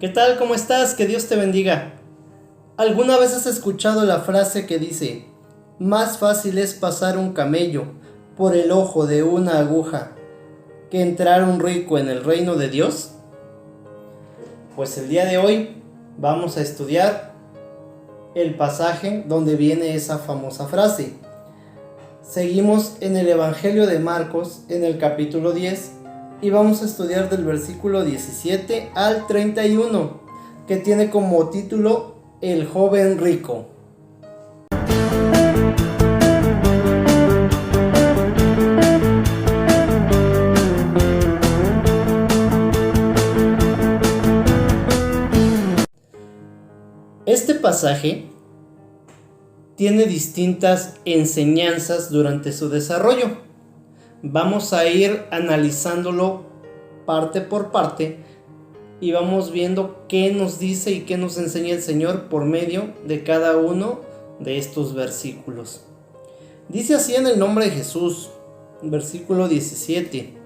¿Qué tal? ¿Cómo estás? Que Dios te bendiga. ¿Alguna vez has escuchado la frase que dice, más fácil es pasar un camello por el ojo de una aguja que entrar un rico en el reino de Dios? Pues el día de hoy vamos a estudiar el pasaje donde viene esa famosa frase. Seguimos en el Evangelio de Marcos, en el capítulo 10, y vamos a estudiar del versículo 17 al 31, que tiene como título El joven rico. Este pasaje tiene distintas enseñanzas durante su desarrollo. Vamos a ir analizándolo parte por parte y vamos viendo qué nos dice y qué nos enseña el Señor por medio de cada uno de estos versículos. Dice así en el nombre de Jesús, versículo 17.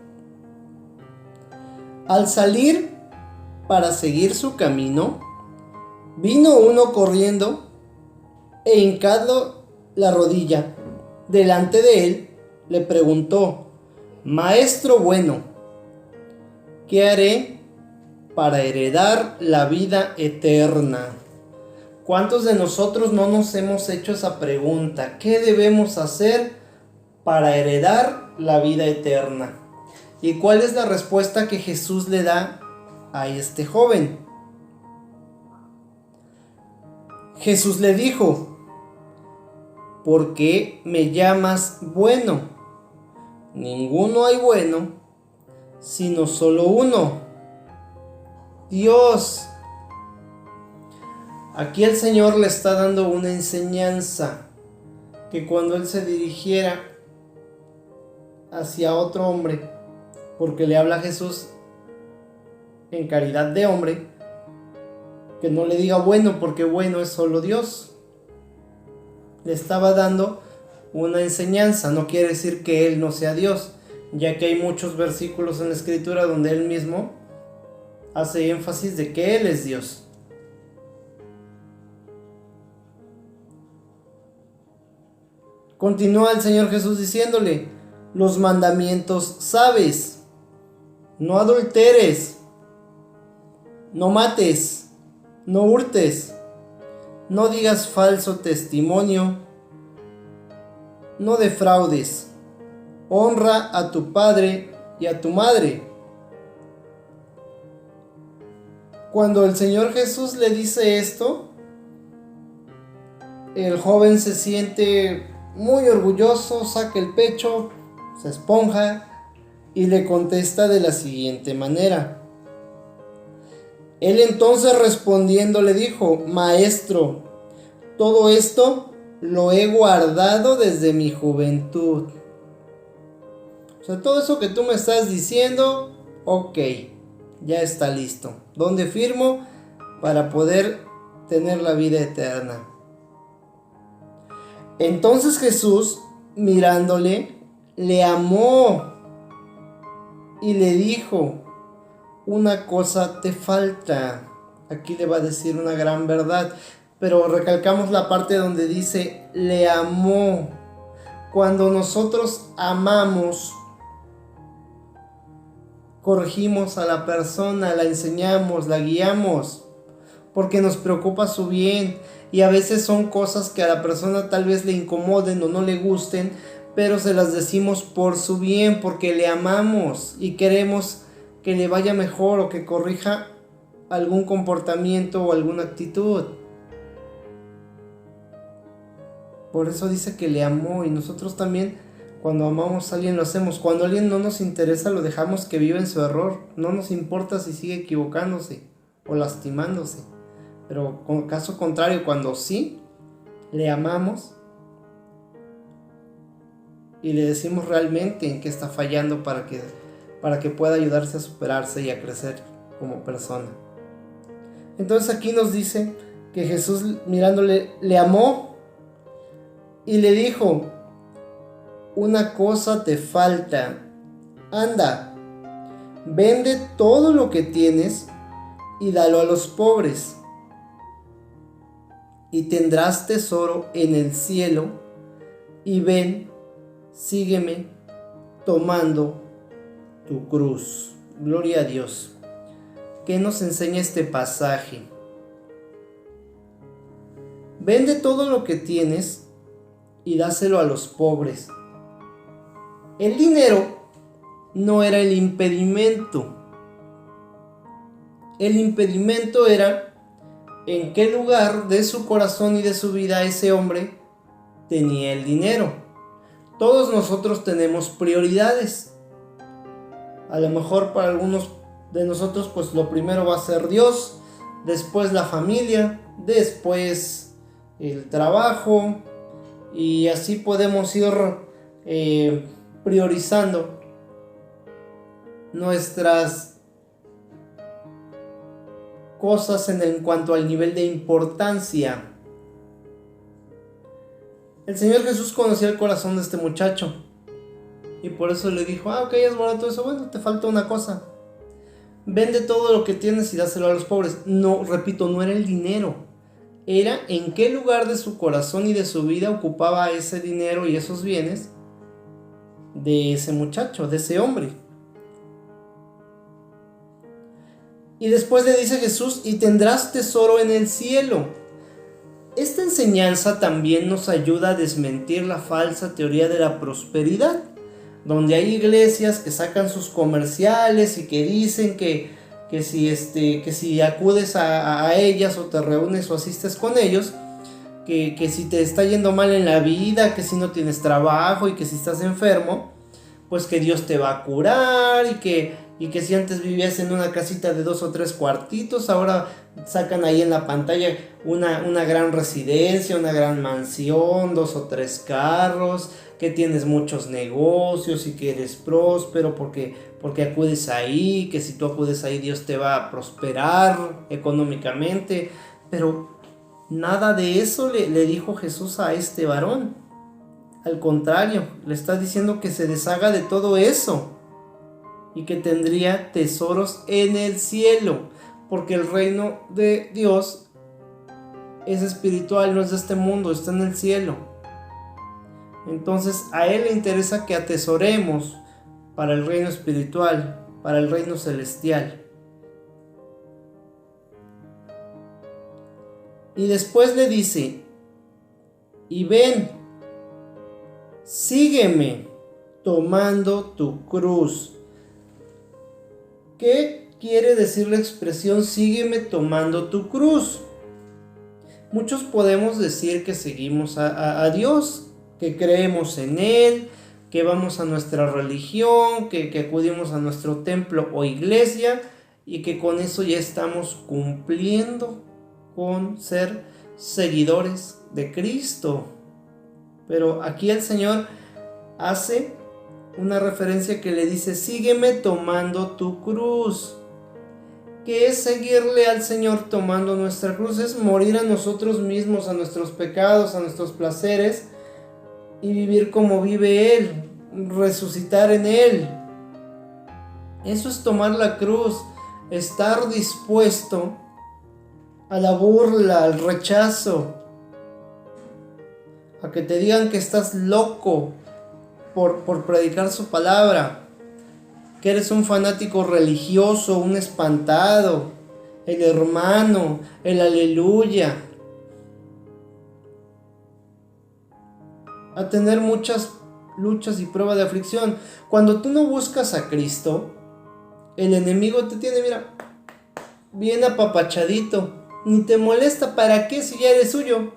Al salir para seguir su camino, vino uno corriendo e hincado la rodilla delante de él, le preguntó: Maestro bueno, ¿qué haré para heredar la vida eterna? ¿Cuántos de nosotros no nos hemos hecho esa pregunta? ¿Qué debemos hacer para heredar la vida eterna? ¿Y cuál es la respuesta que Jesús le da a este joven? Jesús le dijo: ¿por qué me llamas bueno? Ninguno hay bueno, sino solo uno, Dios. Aquí el Señor le está dando una enseñanza, que cuando Él se dirigiera hacia otro hombre, porque le habla a Jesús en calidad de hombre, que no le diga bueno, porque bueno es solo Dios. Le estaba dando una enseñanza, no quiere decir que Él no sea Dios, ya que hay muchos versículos en la Escritura donde Él mismo hace énfasis de que Él es Dios. Continúa el Señor Jesús diciéndole: los mandamientos sabes, no adulteres, no mates, no hurtes, no digas falso testimonio, no defraudes, honra a tu padre y a tu madre. Cuando el Señor Jesús le dice esto, el joven se siente muy orgulloso, saca el pecho, se esponja y le contesta de la siguiente manera. Él entonces respondiendo le dijo: Maestro, todo esto lo he guardado desde mi juventud. O sea, todo eso que tú me estás diciendo, ok, ya está listo. ¿Dónde firmo para poder tener la vida eterna? Entonces Jesús, mirándole, le amó y le dijo: una cosa te falta. Aquí le va a decir una gran verdad, pero recalcamos la parte donde dice le amó. Cuando nosotros amamos, corregimos a la persona, la enseñamos, la guiamos, porque nos preocupa su bien. Y a veces son cosas que a la persona tal vez le incomoden o no le gusten, pero se las decimos por su bien, porque le amamos y queremos que le vaya mejor o que corrija algún comportamiento o alguna actitud. Por eso dice que le amó, y nosotros también cuando amamos a alguien lo hacemos. Cuando a alguien no nos interesa, lo dejamos que viva en su error. No nos importa si sigue equivocándose o lastimándose. Pero con caso contrario, cuando sí le amamos y le decimos realmente en qué está fallando para que pueda ayudarse a superarse y a crecer como persona. Entonces aquí nos dice que Jesús, mirándole, le amó y le dijo: una cosa te falta, anda, vende todo lo que tienes y dalo a los pobres, y tendrás tesoro en el cielo, y ven, sígueme tomando tu cruz. Gloria a Dios. ¿Qué nos enseña este pasaje? Vende todo lo que tienes y dáselo a los pobres. El dinero no era el impedimento. El impedimento era en qué lugar de su corazón y de su vida ese hombre tenía el dinero. Todos nosotros tenemos prioridades. A lo mejor para algunos de nosotros pues lo primero va a ser Dios, después la familia, después el trabajo, y así podemos ir priorizando nuestras cosas en cuanto al nivel de importancia. El Señor Jesús conocía el corazón de este muchacho y por eso le dijo: ok, es barato eso, bueno, te falta una cosa. Vende todo lo que tienes y dáselo a los pobres. No, repito, no era el dinero. Era en qué lugar de su corazón y de su vida ocupaba ese dinero y esos bienes de ese muchacho, de ese hombre. Y después le dice Jesús: y tendrás tesoro en el cielo. Esta enseñanza también nos ayuda a desmentir la falsa teoría de la prosperidad, donde hay iglesias que sacan sus comerciales y que dicen que si acudes a ellas o te reúnes o asistes con ellos, que si te está yendo mal en la vida, que si no tienes trabajo y que si estás enfermo, pues que Dios te va a curar, y que si antes vivías en una casita de 2 o 3 cuartitos, ahora sacan ahí en la pantalla una gran residencia, una gran mansión, 2 o 3 carros, que tienes muchos negocios y que eres próspero porque acudes ahí, que si tú acudes ahí Dios te va a prosperar económicamente. Pero nada de eso le dijo Jesús a este varón. Al contrario, le está diciendo que se deshaga de todo eso y que tendría tesoros en el cielo, porque el reino de Dios es espiritual, no es de este mundo, está en el cielo. Entonces a Él le interesa que atesoremos para el reino espiritual, para el reino celestial. Y después le dice: y ven, sígueme tomando tu cruz. ¿Qué quiere decir la expresión sígueme tomando tu cruz? Muchos podemos decir que seguimos a Dios, que creemos en Él, que vamos a nuestra religión, que acudimos a nuestro templo o iglesia, y que con eso ya estamos cumpliendo con ser seguidores de Cristo. Pero aquí el Señor hace una referencia que le dice: sígueme tomando tu cruz. ¿Qué es seguirle al Señor tomando nuestra cruz? Es morir a nosotros mismos, a nuestros pecados, a nuestros placeres, y vivir como vive Él, resucitar en Él. Eso es tomar la cruz, estar dispuesto a la burla, al rechazo, a que te digan que estás loco por predicar su palabra, que eres un fanático religioso, un espantado, el hermano, el aleluya, a tener muchas luchas y pruebas de aflicción. Cuando tú no buscas a Cristo, el enemigo te tiene, mira, bien apapachadito, ni te molesta. ¿Para qué si ya eres suyo?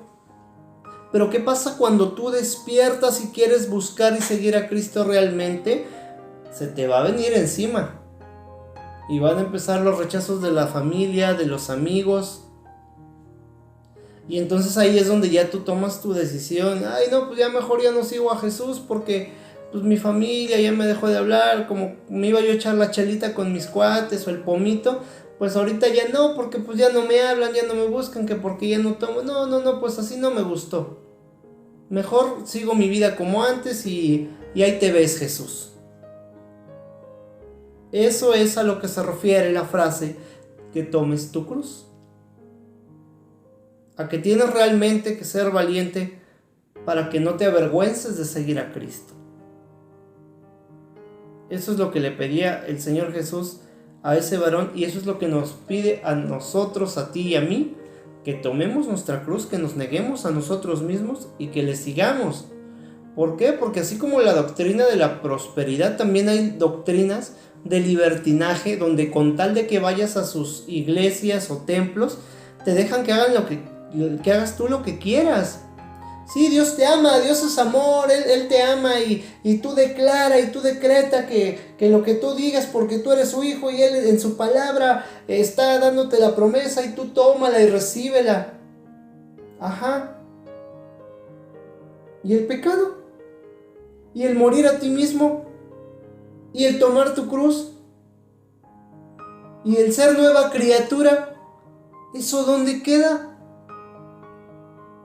Pero ¿qué pasa cuando tú despiertas y quieres buscar y seguir a Cristo realmente? Se te va a venir encima y van a empezar los rechazos de la familia, de los amigos, y entonces ahí es donde ya tú tomas tu decisión. Ay, no, pues ya mejor ya no sigo a Jesús porque pues mi familia ya me dejó de hablar. Como me iba yo a echar la chelita con mis cuates o el pomito, pues ahorita ya no, porque pues ya no me hablan, ya no me buscan, que porque ya no tomo. No, pues así no me gustó. Mejor sigo mi vida como antes y ahí te ves, Jesús. Eso es a lo que se refiere la frase: que tomes tu cruz. A que tienes realmente que ser valiente para que no te avergüences de seguir a Cristo. Eso es lo que le pedía el Señor Jesús a ese varón, y eso es lo que nos pide a nosotros, a ti y a mí, que tomemos nuestra cruz, que nos neguemos a nosotros mismos y que le sigamos. ¿Por qué? Porque así como la doctrina de la prosperidad, también hay doctrinas de libertinaje, donde con tal de que vayas a sus iglesias o templos, te dejan que hagas tú lo que quieras. Sí, Dios te ama, Dios es amor, Él te ama y tú declara y tú decreta que lo que tú digas, porque tú eres su hijo y Él en su palabra está dándote la promesa y tú tómala y recíbela. Ajá. ¿Y el pecado? ¿Y el morir a ti mismo? ¿Y el tomar tu cruz? ¿Y el ser nueva criatura? ¿Eso dónde queda?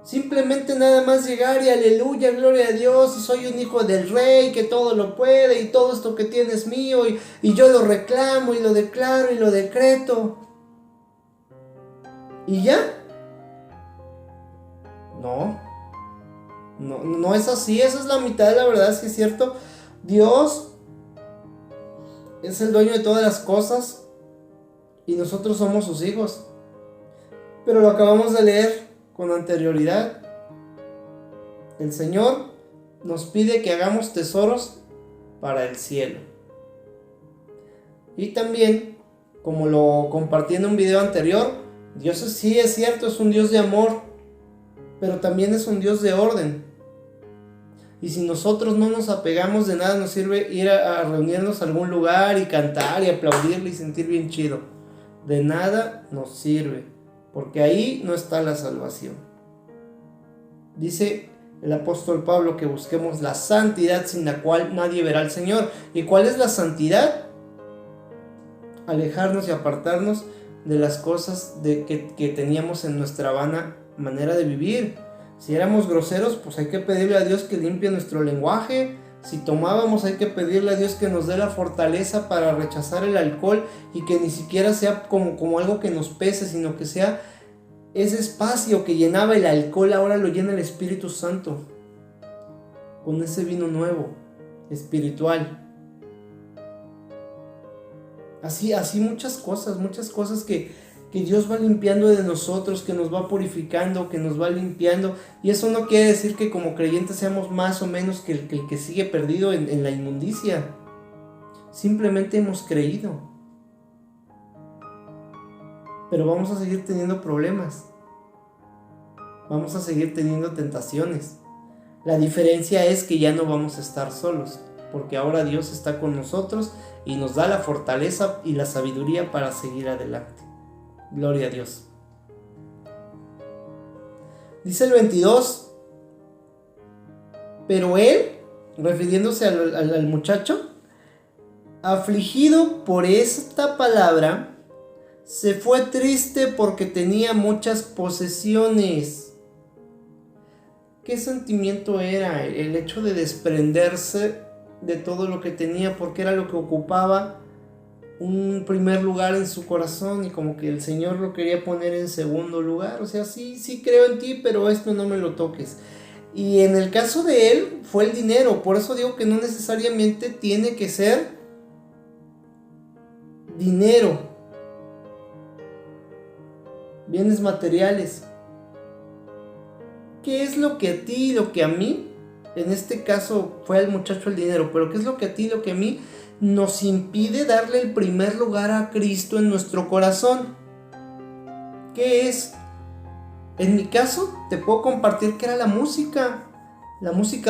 Simplemente nada más llegar y aleluya, gloria a Dios, y soy un hijo del rey que todo lo puede y todo esto que tiene es mío y yo lo reclamo y lo declaro y lo decreto. ¿Y ya? No es así, esa es la mitad de la verdad, sí es cierto. Dios es el dueño de todas las cosas y nosotros somos sus hijos. Pero lo acabamos de leer con anterioridad. El Señor nos pide que hagamos tesoros para el cielo. Y también, como lo compartí en un video anterior, Dios sí es cierto, es un Dios de amor, pero también es un Dios de orden. Y si nosotros no nos apegamos, de nada nos sirve ir a reunirnos a algún lugar y cantar y aplaudirle y sentir bien chido. De nada nos sirve, porque ahí no está la salvación. Dice el apóstol Pablo que busquemos la santidad sin la cual nadie verá al Señor. ¿Y cuál es la santidad? Alejarnos y apartarnos de las cosas que teníamos en nuestra vana manera de vivir. Si éramos groseros, pues hay que pedirle a Dios que limpie nuestro lenguaje. Si tomábamos, hay que pedirle a Dios que nos dé la fortaleza para rechazar el alcohol y que ni siquiera sea como algo que nos pese, sino que sea ese espacio que llenaba el alcohol, ahora lo llena el Espíritu Santo, con ese vino nuevo, espiritual. Así muchas cosas que Dios va limpiando de nosotros, que nos va purificando, que nos va limpiando. Y eso no quiere decir que como creyentes seamos más o menos que el que sigue perdido en la inmundicia. Simplemente hemos creído. Pero vamos a seguir teniendo problemas. Vamos a seguir teniendo tentaciones. La diferencia es que ya no vamos a estar solos, porque ahora Dios está con nosotros y nos da la fortaleza y la sabiduría para seguir adelante. Gloria a Dios. Dice el 22. Pero él, refiriéndose al muchacho, afligido por esta palabra, se fue triste porque tenía muchas posesiones. ¿Qué sentimiento era el hecho de desprenderse de todo lo que tenía? Porque era lo que ocupaba un primer lugar en su corazón y como que el Señor lo quería poner en segundo lugar. O sea, sí creo en ti, pero esto no me lo toques. Y en el caso de él fue el dinero. Por eso digo que no necesariamente tiene que ser dinero, bienes materiales. ¿Qué es lo que a ti y lo que a mí, en este caso fue al muchacho el dinero, pero qué es lo que a ti y lo que a mí nos impide darle el primer lugar a Cristo en nuestro corazón? ¿Qué es? En mi caso, te puedo compartir que era la música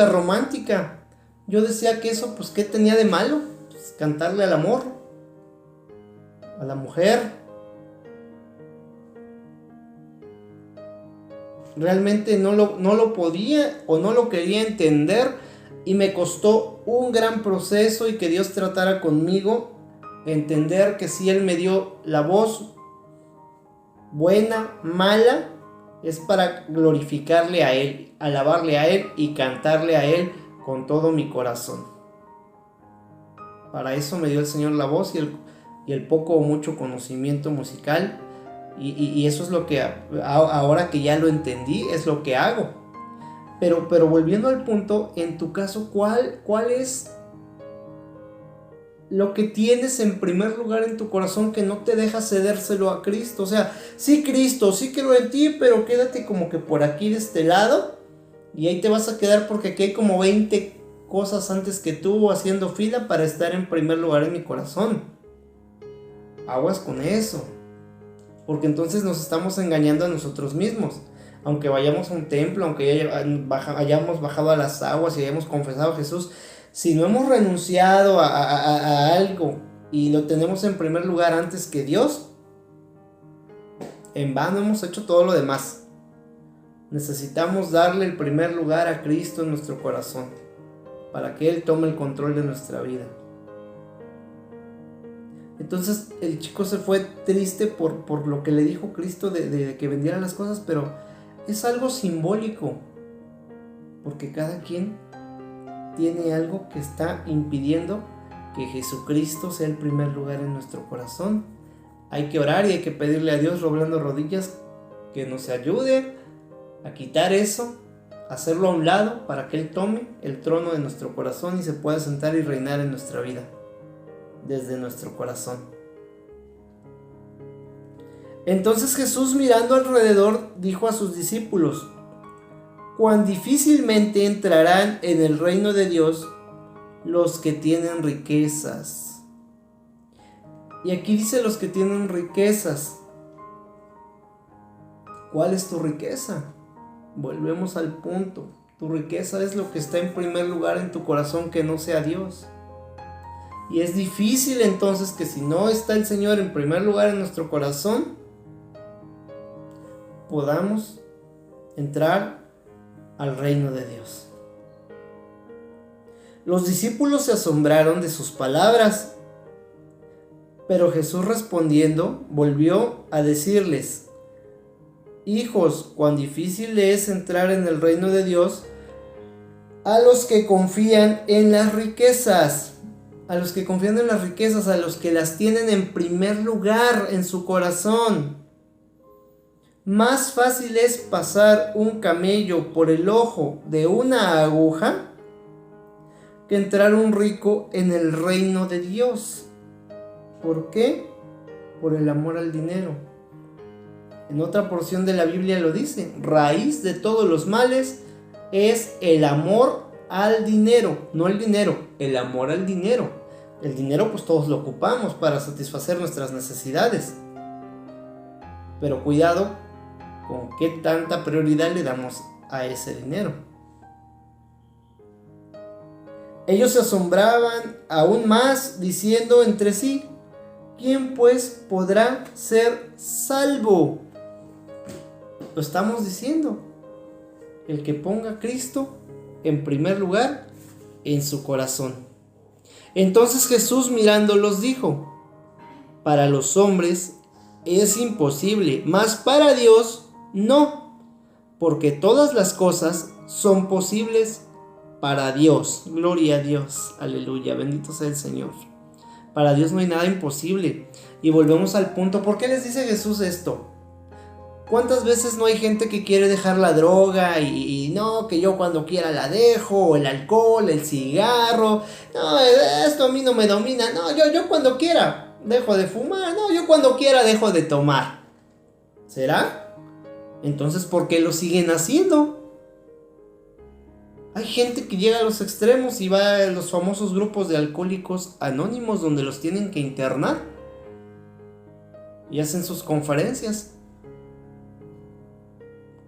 romántica. Yo decía que eso, pues, ¿qué tenía de malo? Pues, cantarle al amor, a la mujer. Realmente no lo podía o no lo quería entender y me costó un gran proceso y que Dios tratara conmigo, entender que si Él me dio la voz, buena, mala, es para glorificarle a Él, alabarle a Él y cantarle a Él con todo mi corazón. Para eso me dio el Señor la voz y el poco o mucho conocimiento musical, y eso es lo que ahora que ya lo entendí, es lo que hago. Pero volviendo al punto, en tu caso, ¿cuál es lo que tienes en primer lugar en tu corazón que no te deja cedérselo a Cristo? O sea, sí, Cristo, sí creo en ti, pero quédate como que por aquí de este lado, y ahí te vas a quedar porque aquí hay como 20 cosas antes que tú haciendo fila para estar en primer lugar en mi corazón. Aguas con eso, porque entonces nos estamos engañando a nosotros mismos. Aunque vayamos a un templo, aunque hayamos bajado a las aguas y hayamos confesado a Jesús, si no hemos renunciado a algo y lo tenemos en primer lugar antes que Dios, en vano hemos hecho todo lo demás. Necesitamos darle el primer lugar a Cristo en nuestro corazón, para que Él tome el control de nuestra vida. Entonces el chico se fue triste por lo que le dijo Cristo de que vendiera las cosas, pero es algo simbólico, porque cada quien tiene algo que está impidiendo que Jesucristo sea el primer lugar en nuestro corazón. Hay que orar y hay que pedirle a Dios doblando rodillas que nos ayude a quitar eso, hacerlo a un lado para que Él tome el trono de nuestro corazón y se pueda sentar y reinar en nuestra vida desde nuestro corazón. Entonces Jesús, mirando alrededor, dijo a sus discípulos: cuán difícilmente entrarán en el reino de Dios los que tienen riquezas. Y aquí dice los que tienen riquezas. ¿Cuál es tu riqueza? Volvemos al punto. Tu riqueza es lo que está en primer lugar en tu corazón, que no sea Dios. Y es difícil entonces que si no está el Señor en primer lugar en nuestro corazón, podamos entrar al reino de Dios. Los discípulos se asombraron de sus palabras, pero Jesús, respondiendo, volvió a decirles: hijos, cuán difícil es entrar en el reino de Dios a los que confían en las riquezas. A los que confían en las riquezas, a los que las tienen en primer lugar en su corazón. Más fácil es pasar un camello por el ojo de una aguja que entrar un rico en el reino de Dios. ¿Por qué? Por el amor al dinero. En otra porción de la Biblia lo dice: raíz de todos los males es el amor al dinero. No el dinero, el amor al dinero. El dinero pues todos lo ocupamos para satisfacer nuestras necesidades, pero cuidado con qué tanta prioridad le damos a ese dinero. Ellos se asombraban aún más, diciendo entre sí: ¿quién pues podrá ser salvo? Lo estamos diciendo: el que ponga a Cristo en primer lugar en su corazón. Entonces Jesús, mirándolos, dijo: para los hombres es imposible, mas para Dios no, porque todas las cosas son posibles para Dios. Gloria a Dios, aleluya, bendito sea el Señor. Para Dios no hay nada imposible. Y volvemos al punto: ¿por qué les dice Jesús esto? ¿Cuántas veces no hay gente que quiere dejar la droga y no, que yo cuando quiera la dejo, o el alcohol, el cigarro? No, esto a mí no me domina. No, yo cuando quiera dejo de fumar. No, yo cuando quiera dejo de tomar. ¿Será? Entonces, ¿por qué lo siguen haciendo? Hay gente que llega a los extremos y va a los famosos grupos de alcohólicos anónimos donde los tienen que internar y hacen sus conferencias.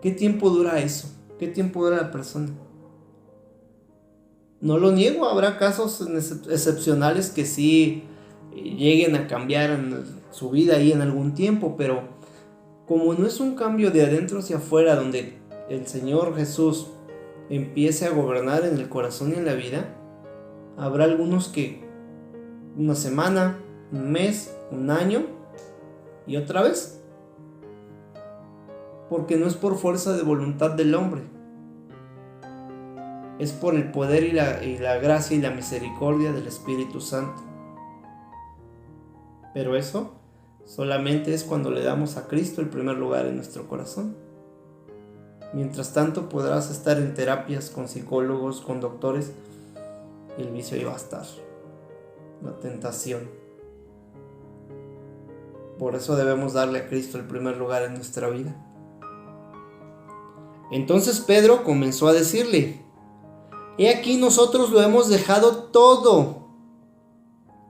¿Qué tiempo dura eso? ¿Qué tiempo dura la persona? No lo niego, habrá casos excepcionales que sí lleguen a cambiar en su vida ahí en algún tiempo, pero como no es un cambio de adentro hacia afuera donde el Señor Jesús empiece a gobernar en el corazón y en la vida, habrá algunos que una semana, un mes, un año y otra vez. Porque no es por fuerza de voluntad del hombre, es por el poder y la gracia y la misericordia del Espíritu Santo. Pero eso solamente es cuando le damos a Cristo el primer lugar en nuestro corazón. Mientras tanto podrás estar en terapias con psicólogos, con doctores, y el vicio ahí va a estar, la tentación. Por eso debemos darle a Cristo el primer lugar en nuestra vida. Entonces Pedro comenzó a decirle: he aquí nosotros lo hemos dejado todo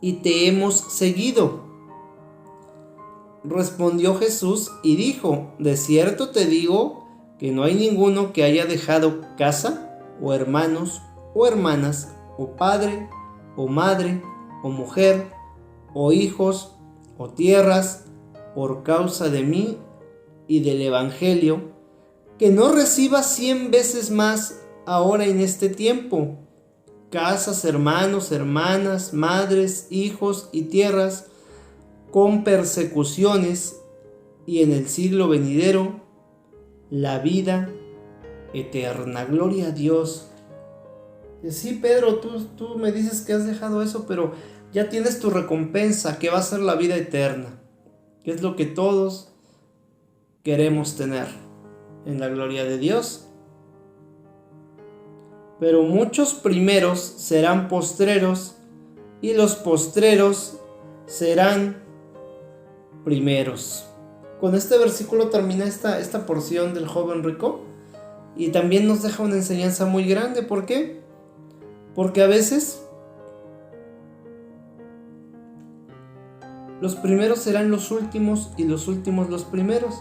y te hemos seguido. Respondió Jesús y dijo: de cierto te digo que no hay ninguno que haya dejado casa, o hermanos, o hermanas, o padre, o madre, o mujer, o hijos, o tierras, por causa de mí y del Evangelio, que no reciba 100 veces más ahora en este tiempo, casas, hermanos, hermanas, madres, hijos y tierras, con persecuciones, y en el siglo venidero, la vida eterna. Gloria a Dios. Sí, Pedro, tú me dices que has dejado eso, pero ya tienes tu recompensa, que va a ser la vida eterna, que es lo que todos queremos tener en la gloria de Dios. Pero muchos primeros serán postreros, y los postreros serán primeros. Con este versículo termina esta porción del joven rico, y también nos deja una enseñanza muy grande. ¿Por qué? Porque a veces los primeros serán los últimos y los últimos los primeros.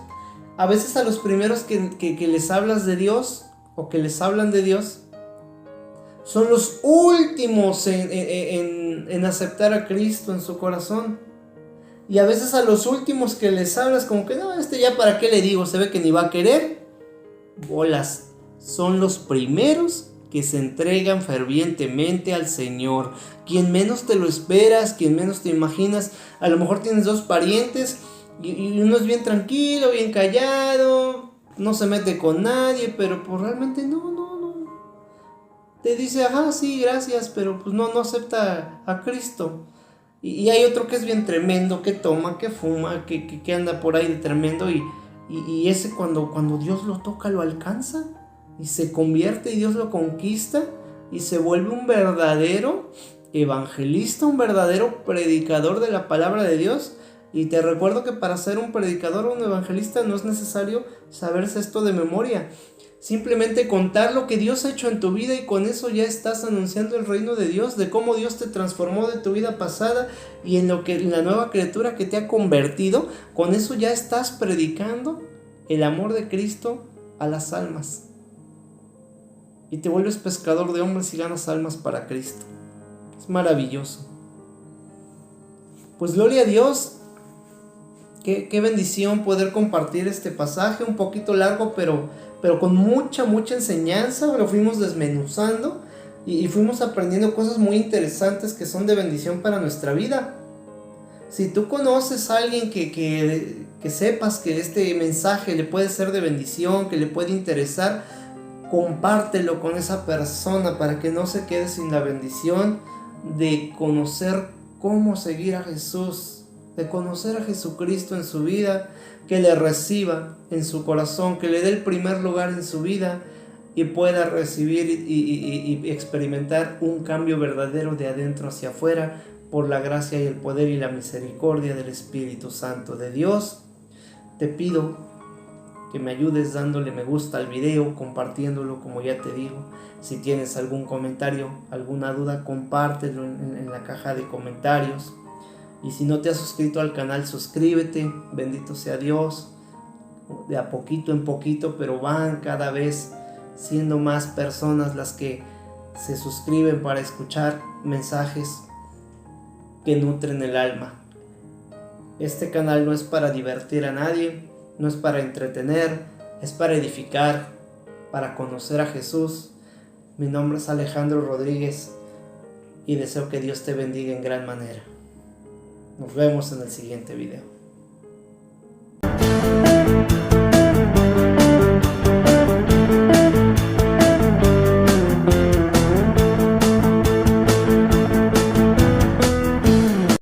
A veces a los primeros que les hablas de Dios, o que les hablan de Dios, son los últimos en aceptar a Cristo en su corazón. Y a veces a los últimos que les hablas, como que no, ya para qué le digo, se ve que ni va a querer. Bolas, son los primeros que se entregan fervientemente al Señor. Quien menos te lo esperas, quien menos te imaginas. A lo mejor tienes dos parientes y uno es bien tranquilo, bien callado, no se mete con nadie, pero pues realmente no. Te dice, ajá, sí, gracias, pero pues no acepta a Cristo. Y hay otro que es bien tremendo, que toma, que fuma, que anda por ahí de tremendo, y ese cuando Dios lo toca, lo alcanza, y se convierte, y Dios lo conquista, y se vuelve un verdadero evangelista, un verdadero predicador de la palabra de Dios. Y te recuerdo que para ser un predicador o un evangelista no es necesario saberse esto de memoria. Simplemente contar lo que Dios ha hecho en tu vida, y con eso ya estás anunciando el reino de Dios, de cómo Dios te transformó de tu vida pasada y en la nueva criatura que te ha convertido. Con eso ya estás predicando el amor de Cristo a las almas. Y te vuelves pescador de hombres y ganas almas para Cristo. Es maravilloso. Pues gloria a Dios. Qué bendición poder compartir este pasaje, un poquito largo, pero con mucha enseñanza. Lo fuimos desmenuzando y fuimos aprendiendo cosas muy interesantes que son de bendición para nuestra vida. Si tú conoces a alguien que sepas que este mensaje le puede ser de bendición, que le puede interesar, compártelo con esa persona para que no se quede sin la bendición de conocer cómo seguir a Jesús, de conocer a Jesucristo en su vida, que le reciba en su corazón, que le dé el primer lugar en su vida y pueda recibir y experimentar un cambio verdadero de adentro hacia afuera por la gracia y el poder y la misericordia del Espíritu Santo de Dios. Te pido que me ayudes dándole me gusta al video, compartiéndolo, como ya te digo. Si tienes algún comentario, alguna duda, compártelo en la caja de comentarios. Y si no te has suscrito al canal, suscríbete. Bendito sea Dios. De a poquito en poquito, pero van cada vez siendo más personas las que se suscriben para escuchar mensajes que nutren el alma. Este canal no es para divertir a nadie, no es para entretener, es para edificar, para conocer a Jesús. Mi nombre es Alejandro Rodríguez y deseo que Dios te bendiga en gran manera. Nos vemos en el siguiente video.